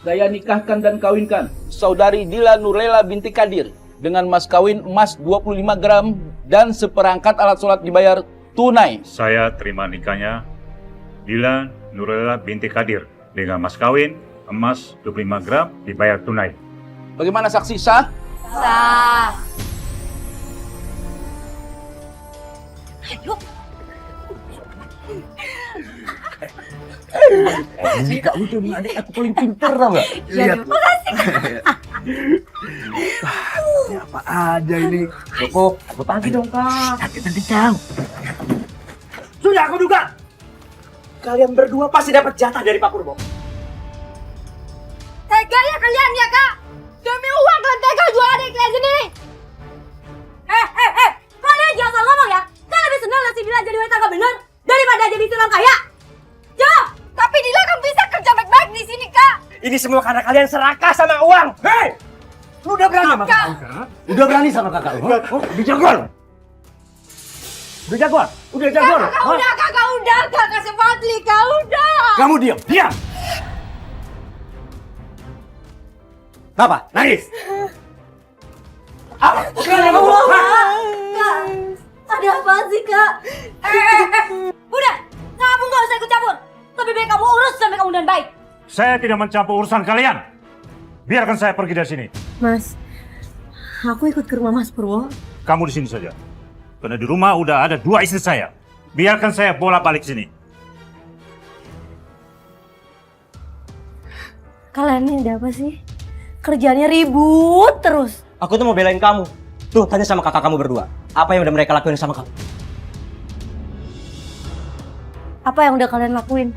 saya nikahkan dan kawinkan Saudari Dila Nurlela binti Kadir dengan mas kawin emas 25 gram dan seperangkat alat sholat dibayar tunai. Saya terima nikahnya Dila Nurlela binti Kadir dengan mas kawin emas 25 gram dibayar tunai. Bagaimana saksi sah? Sah. Ayo. Ini Kak Udo nih, adik aku paling pintar tau gak? Lihat. Makasih. Ini apa aja ini? Joko, aku pagi dong Kak. Sakit kencang. Sudah aku duga. Kalian berdua pasti dapat jatah dari Pak Purbo. Tega ya kalian ya Kak? Demi uang kalian tega jual adik kalian sini. Kalian jangan salah ngomong ya. Kalian lebih senang nasi Dila jadi wanita gak bener daripada jadi tulang kaya. Jawab. Tapi Dila kan bisa kerja baik-baik di sini Kak. Ini semua karena kalian serakah sama uang. Hei! Lu udah berani sama kakak? Udah berani sama kakak lu? Udah jagoan? Udah jagoan? Udah jagoan? Kakak udah, kakak Sepatli, Kak udah. Kamu diam, diam! Apa? Nangis? Apa? Kak, ada apa sih Kak? Udah, kamu gak usah ikut campur. Lebih baik kamu urus sampai kamu dan baik. Saya tidak mencampur urusan kalian. Biarkan saya pergi dari sini. Mas, aku ikut ke rumah Mas Purwo. Kamu di sini saja. Karena di rumah udah ada 2 istri saya. Biarkan saya bolak-balik sini. Kalian ini ada apa sih? Kerjaannya ribut terus. Aku tuh mau belain kamu. Tuh, tanya sama kakak kamu berdua. Apa yang udah mereka lakuin sama kamu? Apa yang udah kalian lakuin?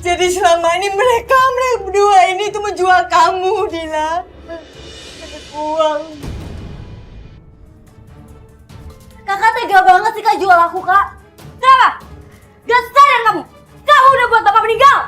Jadi selama ini mereka berdua ini tuh menjual kamu, Dila. Dapat uang. Kakak tega banget sih Kak jual aku Kak. Kenapa? Gak sadar kamu. Kamu udah buat bapak meninggal.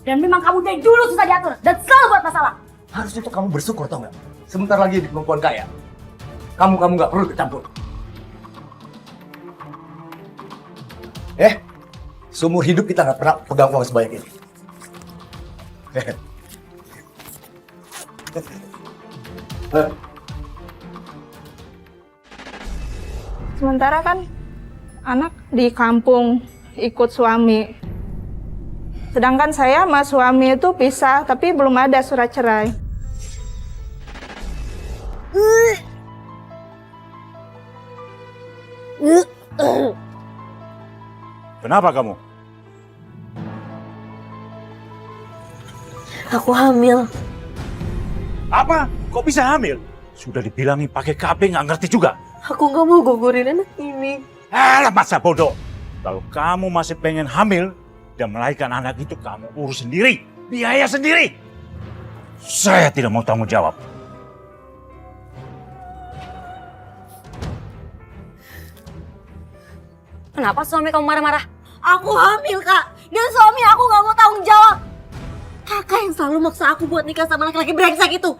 Dan memang kamu dari dulu susah diatur dan selalu buat masalah. Harusnya tuh kamu bersyukur tau gak? Sebentar lagi di perempuan kaya. Kamu gak perlu kecampur. Seumur hidup kita gak pernah pegang uang sebanyak ini. Sementara kan anak di kampung ikut suami. Sedangkan saya sama suami itu pisah tapi belum ada surat cerai. Kenapa kamu? Aku hamil. Apa? Kok bisa hamil? Sudah dibilangin pakai KB nggak ngerti juga. Aku gak mau gugurin anak ini. Alah masa bodoh. Kalau kamu masih pengen hamil dan melahirkan anak itu kamu urus sendiri. Biaya sendiri. Saya tidak mau tanggung jawab. Kenapa suami kamu marah-marah? Aku hamil Kak. Dan suami aku gak mau tanggung jawab. Kakak yang selalu maksa aku buat nikah sama laki-laki brengsek itu.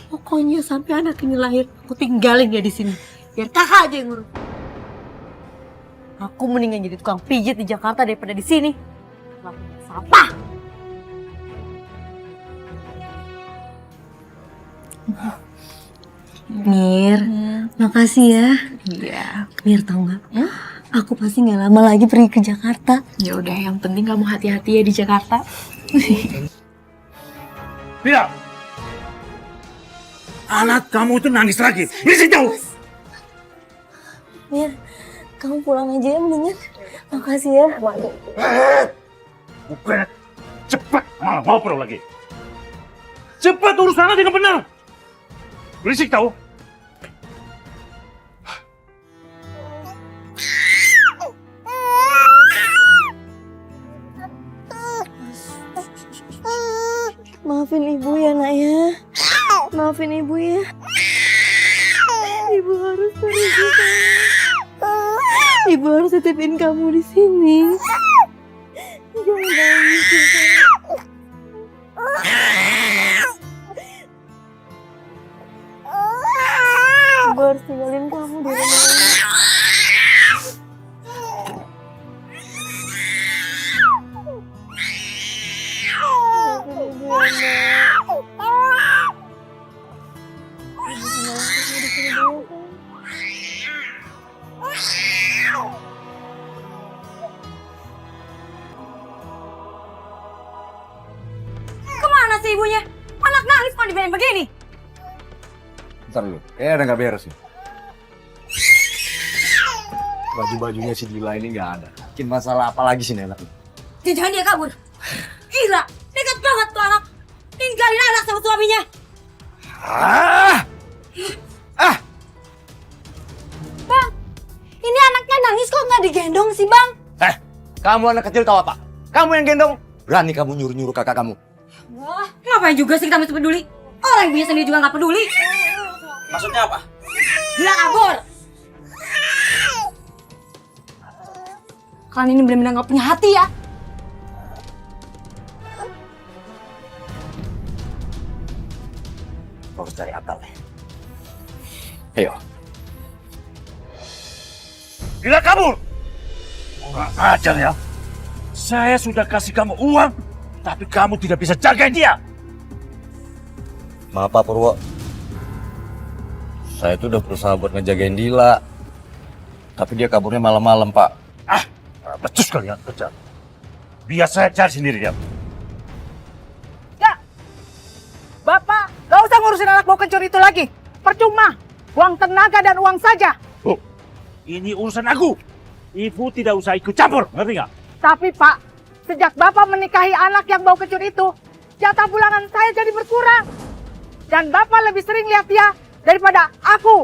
Pokoknya sampai anak ini lahir, aku tinggalin dia di sini. Biar kakak aja yang ngurus. Aku mendingan jadi tukang pijit di Jakarta daripada di sini. Sampah. Mir, makasih ya. Iya. Mir tau gak? Aku pasti gak lama lagi pergi ke Jakarta. Ya udah, yang penting kamu hati-hati ya di Jakarta. Tidak. Anak kamu itu nangis lagi. Berisik jauh. Mir, kamu pulang aja ya mendingan. Makasih ya. Bukan. Cepat. Malah ngobrol lagi. Cepat urusannya dengan benar. Berisik tahu. Maafin ibu ya nak ya. Maafin ibu ya. Ibu harus pergi. Ibu harus titipin kamu di sini. Jangan nangis ya. Ibu harus tinggalin kamu di rumah ini. Maafin ibu ya nak. malah dibiarin begini. Bentar dulu, kayaknya ada nggak beres nih. Baju-bajunya si Dila ini nggak ada. Bikin masalah apa lagi sih Nenek? Jangan dia kabur. Gila, nekat banget tuh anak. Tinggalin anak sama suaminya. Bang, ini anaknya nangis kok nggak digendong sih bang? Kamu anak kecil tahu apa? Kamu yang gendong. Berani kamu nyuruh-nyuruh kakak kamu. Wah, ngapain juga sih kita mesti peduli? Orang ibunya sendiri juga nggak peduli. Maksudnya apa? Gila kabur. Kalian ini benar-benar nggak punya hati ya. Harus cari akal. Ayo. Dila kabur! Kurang ajar ya. Saya sudah kasih kamu uang, tapi kamu tidak bisa jaga dia. Maaf Pak Purwo. Saya tuh udah berusaha buat ngejagain Dila. Tapi dia kaburnya malam-malam Pak. Becus kalian kerja. Biar saya cari sendiri dia. Bapak, gak usah ngurusin anak bau kencur itu lagi. Percuma, buang tenaga dan uang saja. Oh, ini urusan aku. Ibu tidak usah ikut campur, ngerti nggak? Tapi Pak, sejak Bapak menikahi anak yang bau kencur itu, jatah bulanan saya jadi berkurang. Dan Bapak lebih sering lihat dia daripada aku.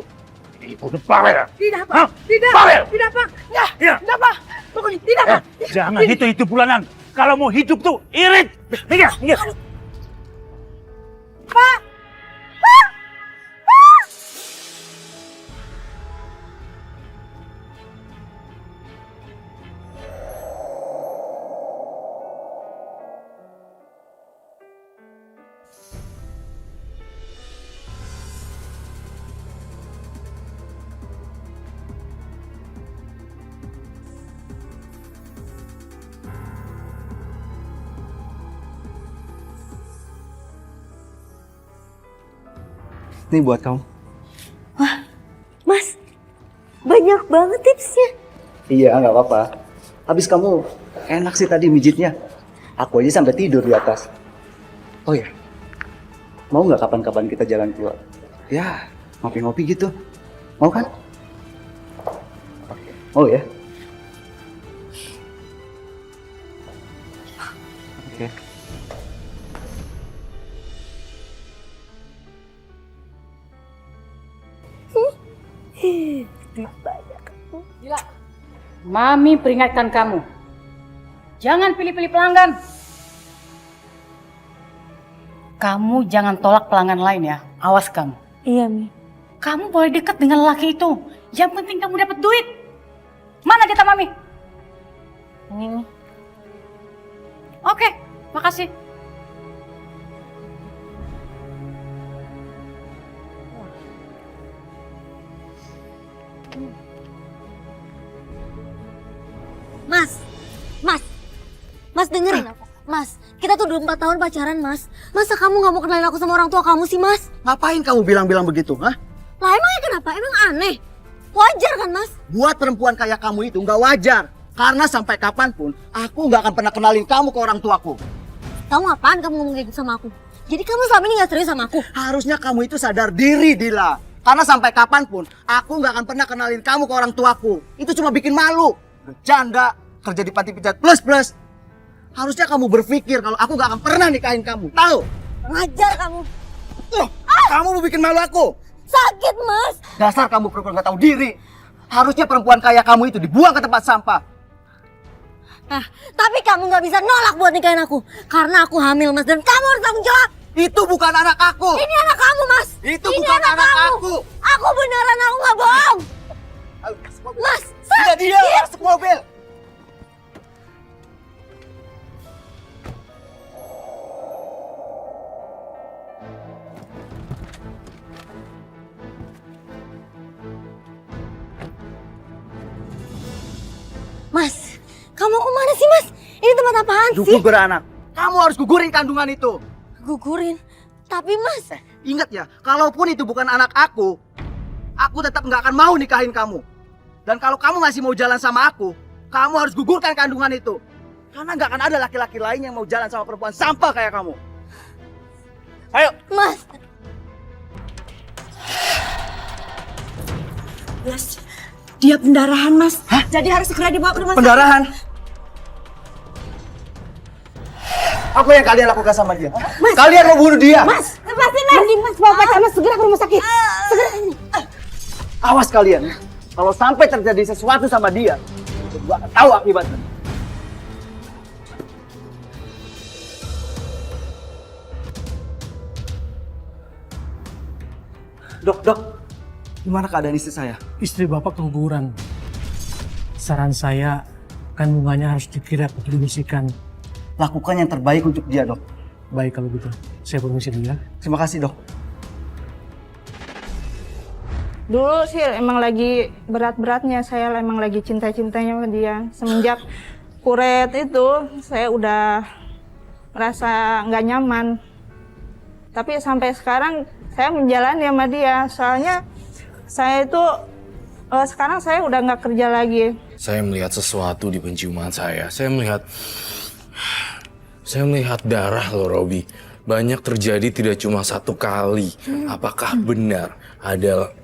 Ibu udah bawel. Tidak Hah? Pak, tidak, Bawel. tidak Pak. Ya, Ya. tidak Pak. Pokoknya tidak Pak. Jangan hitung bulanan. Kalau mau hidup tuh irit. Minggir, minggir. Pak. Ini buat kamu. Mas, banyak banget tipsnya. Iya, nggak apa-apa. Habis kamu enak sih tadi mijitnya. Aku aja sampai tidur di atas. Oh ya, mau nggak kapan-kapan kita jalan keluar? Ya, ngopi-ngopi gitu. Mau kan? Oh ya. Oke. Gila. Mami peringatkan kamu. Jangan pilih-pilih pelanggan. Kamu jangan tolak pelanggan lain ya. Awas kamu. Iya, Mi. Kamu boleh dekat dengan laki itu. Yang penting kamu dapat duit. Mana jatah Mami? Ini. Oke, makasih. Mas dengerin aku. Mas, kita tuh udah 4 tahun pacaran, Mas. Masa kamu gak mau kenalin aku sama orang tua kamu sih, Mas? Ngapain kamu bilang-bilang begitu, hah? Lah emangnya kenapa? Emang aneh? Wajar kan, Mas? Buat perempuan kayak kamu itu nggak wajar. Karena sampai kapanpun, aku nggak akan pernah kenalin kamu ke orang tuaku. Kamu apaan kamu ngomong kayak gitu sama aku? Jadi kamu selama ini gak serius sama aku? Harusnya kamu itu sadar diri, Dila. Karena sampai kapanpun, aku nggak akan pernah kenalin kamu ke orang tuaku. Itu cuma bikin malu. Bercanda, kerja di panti pijat plus-plus. Harusnya kamu berpikir kalau aku nggak akan pernah nikahin kamu. Tahu? Ngajar kamu. Kamu mau bikin malu aku. Sakit, Mas. Dasar kamu perempuan nggak tahu diri. Harusnya perempuan kayak kamu itu dibuang ke tempat sampah. Nah, tapi kamu gak bisa nolak buat nikahin aku. Karena aku hamil, Mas. Dan kamu harus tanggung jawab. Itu bukan anak aku. Ini anak kamu, Mas. Itu Ini bukan anak kamu. aku. Aku beneran, aku gak bohong. Mas, Tidak, dia masuk mobil. Mas, kamu kemana sih, Mas? Ini tempat apaan sih? Dukung beranak. Kamu harus gugurin kandungan itu. Gugurin. Tapi, Mas, Ingat ya, kalaupun itu bukan anak aku tetap nggak akan mau nikahin kamu. Dan kalau kamu masih mau jalan sama aku, kamu harus gugurkan kandungan itu. Karena nggak akan ada laki-laki lain yang mau jalan sama perempuan sampah kayak kamu. Ayo. Mas, Dia pendarahan, Mas. Hah? Jadi harus segera dibawa ke rumah sakit. Pendarahan. Apa yang kalian lakukan sama dia? Mas. Kalian mau bunuh dia? Mas, lepasin Mas. Mending Mas bawa pacar Mas segera ke rumah sakit. Segera ini. Awas kalian. Kalau sampai terjadi sesuatu sama dia, gua akan tahu akibatnya. Dok, gimana keadaan istri saya? Istri Bapak keguguran. Saran saya, kandungannya harus dikira dikondisikan. Lakukan yang terbaik untuk dia, Dok. Baik kalau gitu, saya permisi dulu ya. Terima kasih, Dok. Dulu sih emang lagi berat-beratnya, saya emang lagi cinta-cintanya sama dia. Semenjak kuret itu, saya udah merasa nggak nyaman. Tapi sampai sekarang saya menjalani sama dia, soalnya saya itu sekarang saya udah nggak kerja lagi. Saya melihat sesuatu di penciuman saya. Saya melihat darah loh, Robi. Banyak terjadi tidak cuma satu kali. Apakah benar ada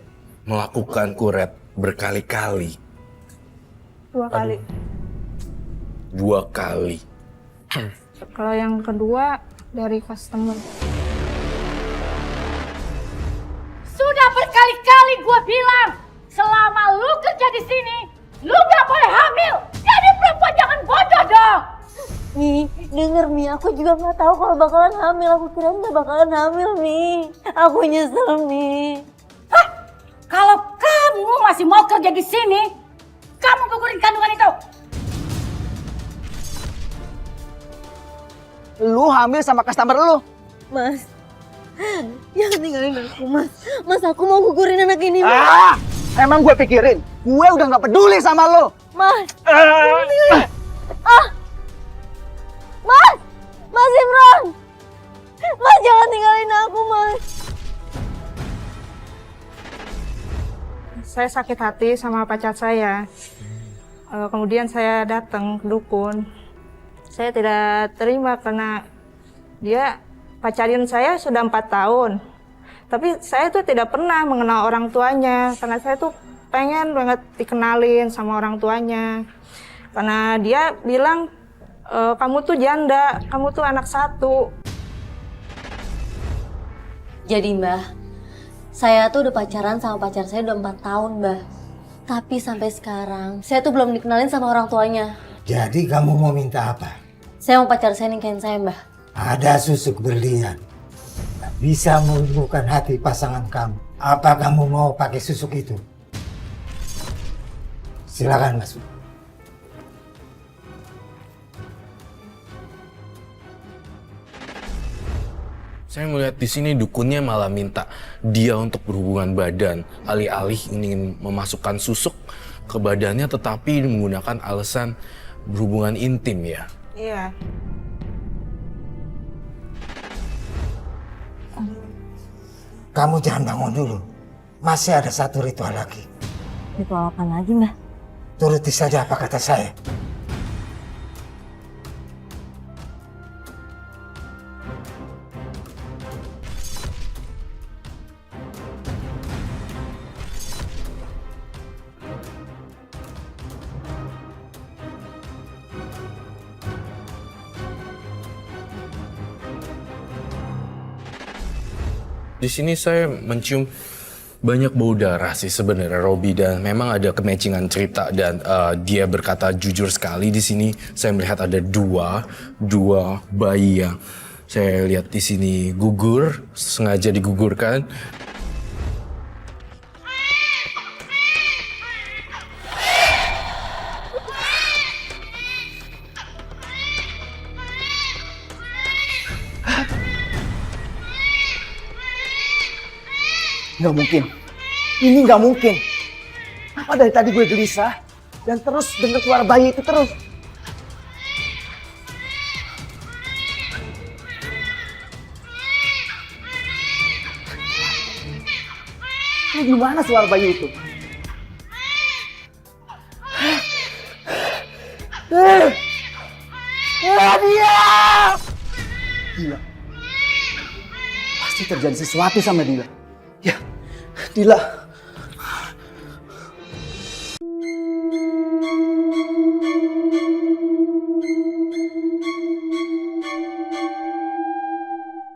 melakukan kuret berkali-kali? 2 kali. 2 kali. Kalau yang kedua dari customer. Sudah berkali-kali gue bilang, selama lu kerja di sini, lu gak boleh hamil. Jadi perempuan jangan bodoh dong. Mi, denger Mi, aku juga nggak tahu kalau bakalan hamil. Aku kira nggak bakalan hamil, Mi. Aku nyesel, Mi. Hah? Kalau kamu masih mau kerja di sini, kamu gugurin kandungan itu. Lu hamil sama customer lu. Mas, jangan tinggalin aku, Mas. Mas, aku mau gugurin anak ini, Mas. Ah! Emang gue pikirin, gue udah gak peduli sama lu. Mas, Mas, Mas Imran. Mas, jangan tinggalin aku, Mas. Saya sakit hati sama pacar saya. Kemudian saya datang ke dukun. Saya tidak terima karena dia pacarin saya sudah 4 tahun. Tapi saya tuh tidak pernah mengenal orang tuanya karena saya tuh pengen banget dikenalin sama orang tuanya. Karena dia bilang, kamu tuh janda, kamu tuh anak 1. Jadi, Mbah, saya tuh udah pacaran sama pacar saya udah 4 tahun, Mbah. Tapi sampai sekarang, saya tuh belum dikenalin sama orang tuanya. Jadi kamu mau minta apa? Saya mau pacar saya nikahin saya, Mbah. Ada susuk berlian. Bisa meluluhkan hati pasangan kamu. Apa kamu mau pakai susuk itu? Silakan masuk. Saya melihat di sini dukunnya malah minta dia untuk berhubungan badan, alih-alih ingin memasukkan susuk ke badannya, tetapi menggunakan alasan berhubungan intim ya. Iya. Kamu jangan bangun dulu. Masih ada satu ritual lagi. Ritual apa lagi, Mbah? Turuti saja apa kata saya. Di sini saya mencium banyak bau darah sih sebenarnya, Robi, dan memang ada kematchingan cerita dan dia berkata jujur sekali. Di sini saya melihat ada dua bayi yang saya lihat di sini gugur, sengaja digugurkan. Nggak mungkin. Ini nggak mungkin. Apa dari tadi gue gelisah dan terus dengar suara bayi itu terus. Ini gimana suara bayi itu? Dia! Gila. Pasti terjadi sesuatu sama dia. Ya, Dila,